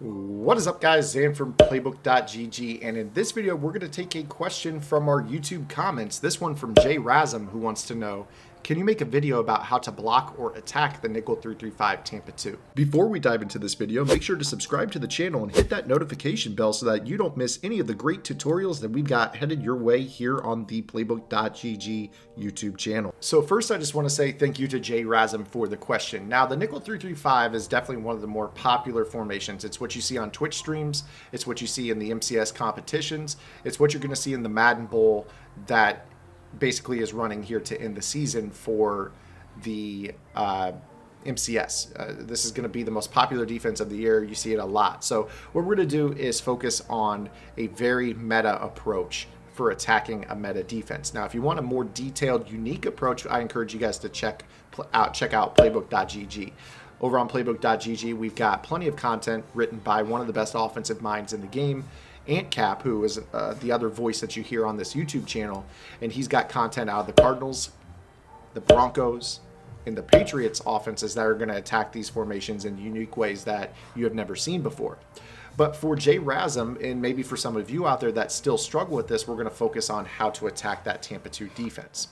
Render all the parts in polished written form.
What is up, guys? Zan from playbook.gg, and in this video we're going to take a question from our YouTube comments. This one from Jay Razum, who wants to know, can you make a video about how to block or attack the nickel 335 Tampa 2? Before we dive into this video, make sure to subscribe to the channel and hit that notification bell so that you don't miss any of the great tutorials that we've got headed your way here on the playbook.gg YouTube channel. So first, I just want to say thank you to Jay Razum for the question. Now, the nickel 335 is definitely one of the more popular formations. It's what you see on Twitch streams. It's what you see in the MCS competitions. It's what you're going to see in the Madden Bowl that basically is running here to end the season for the MCS. This is going to be the most popular defense of the year. You see it a lot. So what we're going to do is focus on a very meta approach for attacking a meta defense. Now, if you want a more detailed, unique approach, I encourage you guys to check out playbook.gg. Over on playbook.gg, we've got plenty of content written by one of the best offensive minds in the game, Antcap, who is the other voice that you hear on this YouTube channel, and he's got content out of the Cardinals, the Broncos, and the Patriots offenses that are going to attack these formations in unique ways that you have never seen before. But for Jay Razum, and maybe for some of you out there that still struggle with this, we're going to focus on how to attack that Tampa 2 defense.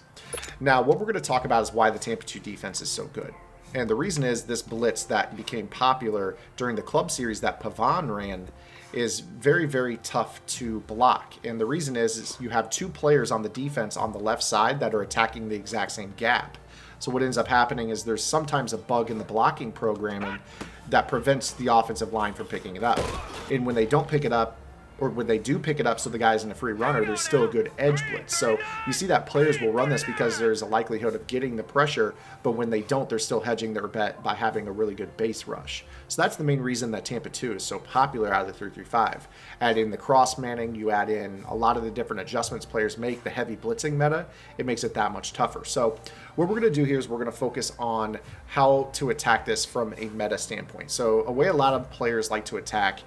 Now, what we're going to talk about is why the Tampa 2 defense is so good. And the reason is this blitz that became popular during the club series that Pavan ran is very, very tough to block. And the reason is you have two players on the defense on the left side that are attacking the exact same gap. So what ends up happening is there's sometimes a bug in the blocking programming that prevents the offensive line from picking it up. And when they don't pick it up, or when they do pick it up so the guy's in a free runner, there's still a good edge blitz. So you see that players will run this because there's a likelihood of getting the pressure, but when they don't, they're still hedging their bet by having a really good base rush. So that's the main reason that Tampa 2 is so popular out of the 335. Add in the cross manning, you add in a lot of the different adjustments players make, the heavy blitzing meta, it makes it that much tougher. So what we're going to do here is we're going to focus on how to attack this from a meta standpoint. So a way a lot of players like to attack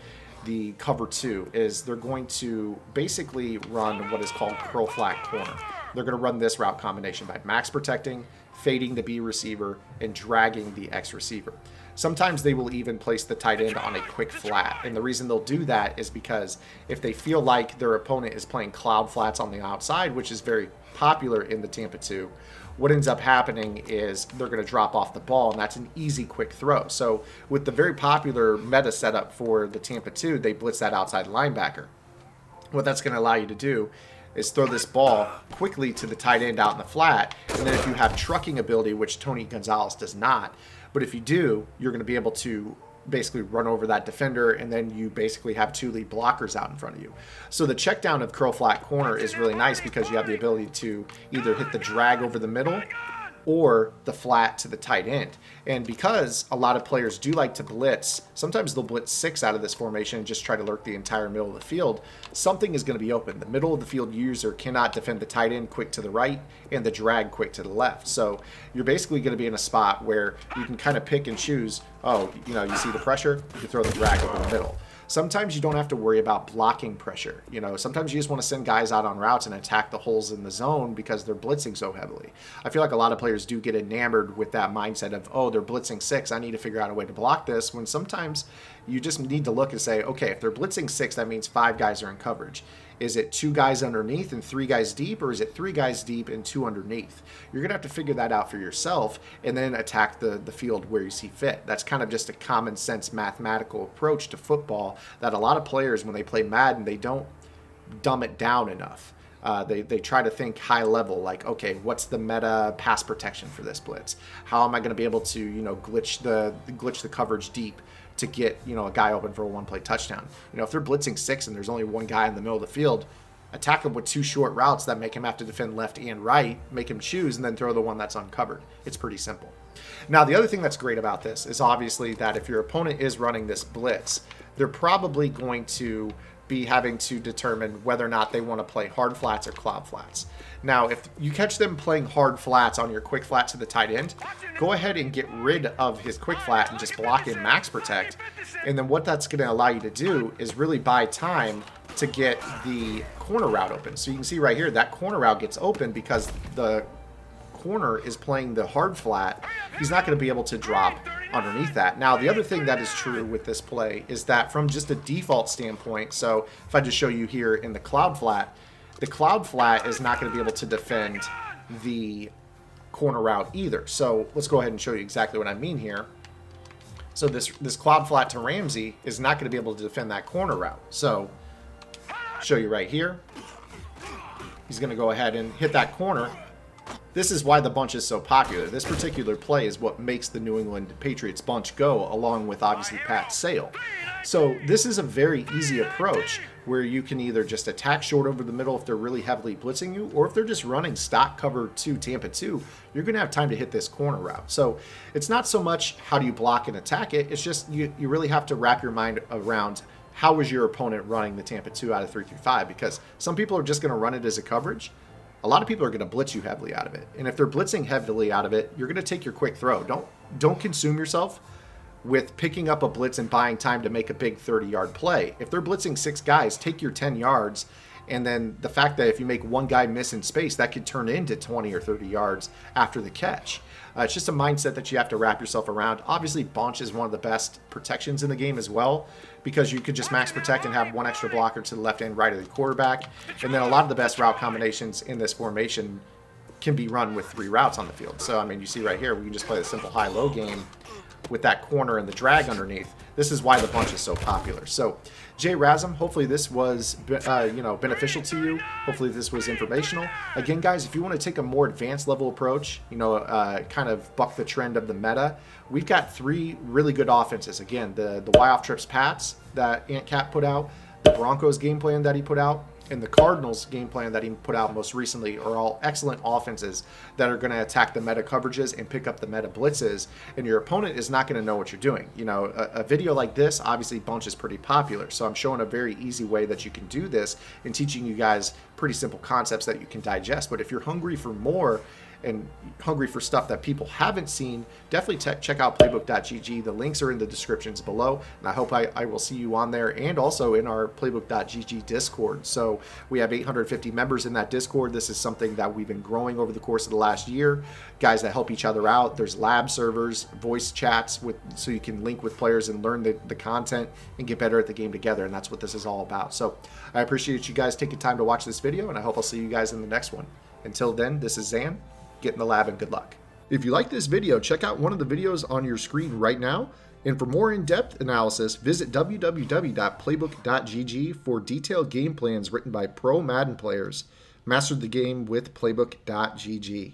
the cover 2 is they're going to basically run what is called curl flat corner. They're going to run this route combination by max protecting, fading the B receiver, and dragging the X receiver. Sometimes they will even place the tight end on a quick flat. And the reason they'll do that is because if they feel like their opponent is playing cloud flats on the outside, which is very popular in the Tampa 2, what ends up happening is they're going to drop off the ball, and that's an easy, quick throw. So with the very popular meta setup for the Tampa 2, they blitz that outside linebacker. What that's going to allow you to do is throw this ball quickly to the tight end out in the flat, and then if you have trucking ability, which Tony Gonzalez does not, but if you do, you're going to be able to basically run over that defender, and then you basically have two lead blockers out in front of you. So the check down of curl flat corner is really nice because you have the ability to either hit the drag over the middle or the flat to the tight end. And because a lot of players do like to blitz, sometimes they'll blitz 6 out of this formation and just try to lurk the entire middle of the field, something is going to be open. The middle of the field user cannot defend the tight end quick to the right and the drag quick to the left. So you're basically going to be in a spot where you can kind of pick and choose. Oh, you see the pressure, you can throw the drag over the middle. Sometimes you don't have to worry about blocking pressure. Sometimes you just want to send guys out on routes and attack the holes in the zone because they're blitzing so heavily. I feel like a lot of players do get enamored with that mindset of, oh, they're blitzing 6, I need to figure out a way to block this, when sometimes you just need to look and say, okay, if they're blitzing 6, that means 5 guys are in coverage. Is it 2 guys underneath and 3 guys deep, or is it 3 guys deep and 2 underneath? You're going to have to figure that out for yourself and then attack the field where you see fit. That's kind of just a common sense mathematical approach to football that a lot of players, when they play Madden, they don't dumb it down enough. They try to think high level, like, okay, what's the meta pass protection for this blitz? How am I going to be able to, glitch the coverage deep to get, a guy open for a one-play touchdown? If they're blitzing 6 and there's only one guy in the middle of the field, attack him with 2 short routes that make him have to defend left and right, make him choose, and then throw the one that's uncovered. It's pretty simple. Now, the other thing that's great about this is obviously that if your opponent is running this blitz, they're probably going to be having to determine whether or not they want to play hard flats or cloud flats. Now, if you catch them playing hard flats on your quick flat to the tight end, go ahead and get rid of his quick flat and just block in max protect. And then what that's going to allow you to do is really buy time to get the corner route open. So you can see right here, that corner route gets open because the corner is playing the hard flat. He's not going to be able to drop underneath that. Now, the other thing that is true with this play is that from just a default standpoint, so if I just show you here in the cloud flat is not going to be able to defend the corner route either. So let's go ahead and show you exactly what I mean here. So this cloud flat to Ramsey is not going to be able to defend that corner route. So show you right here. He's going to go ahead and hit that corner. This is why the bunch is so popular. This particular play is what makes the New England Patriots bunch go, along with obviously Pat Sale. So this is a very easy approach where you can either just attack short over the middle if they're really heavily blitzing you, or if they're just running stock cover to Tampa 2, you're going to have time to hit this corner route. So it's not so much how do you block and attack it, it's just you really have to wrap your mind around how is your opponent running the Tampa 2 out of 3 through 5, because some people are just going to run it as a coverage. A lot of people are going to blitz you heavily out of it. And if they're blitzing heavily out of it, you're going to take your quick throw. Don't consume yourself with picking up a blitz and buying time to make a big 30-yard play. If they're blitzing 6 guys, take your 10 yards. And then the fact that if you make one guy miss in space, that could turn into 20 or 30 yards after the catch. It's just a mindset that you have to wrap yourself around. Obviously, bunch is one of the best protections in the game as well, because you could just max protect and have one extra blocker to the left and right of the quarterback. And then a lot of the best route combinations in this formation can be run with 3 routes on the field. So, I mean, you see right here, we can just play the simple high-low game with that corner and the drag underneath. This is why the bunch is so popular. So, Jay Razum, hopefully this was beneficial to you. Hopefully this was informational. Again, guys, if you want to take a more advanced level approach, kind of buck the trend of the meta, we've got 3 really good offenses. Again, the Y off trips Pats that Ant Cat put out, the Broncos game plan that he put out, and the Cardinals game plan that he put out most recently are all excellent offenses that are going to attack the meta coverages and pick up the meta blitzes, and your opponent is not going to know what you're doing. A video like this, obviously bunch is pretty popular, so I'm showing a very easy way that you can do this and teaching you guys pretty simple concepts that you can digest. But if you're hungry for more and hungry for stuff that people haven't seen, definitely check out playbook.gg. The links are in the descriptions below, and I hope I will see you on there and also in our playbook.gg Discord. So we have 850 members in that Discord. This is something that we've been growing over the course of the last year. Guys that help each other out. There's lab servers, voice chats, so you can link with players and learn the content and get better at the game together, and that's what this is all about. So I appreciate you guys taking time to watch this video, and I hope I'll see you guys in the next one. Until then, this is Zan. Get in the lab and good luck. If you like this video, check out one of the videos on your screen right now. And for more in-depth analysis, visit www.playbook.gg for detailed game plans written by pro Madden players. Master the game with playbook.gg.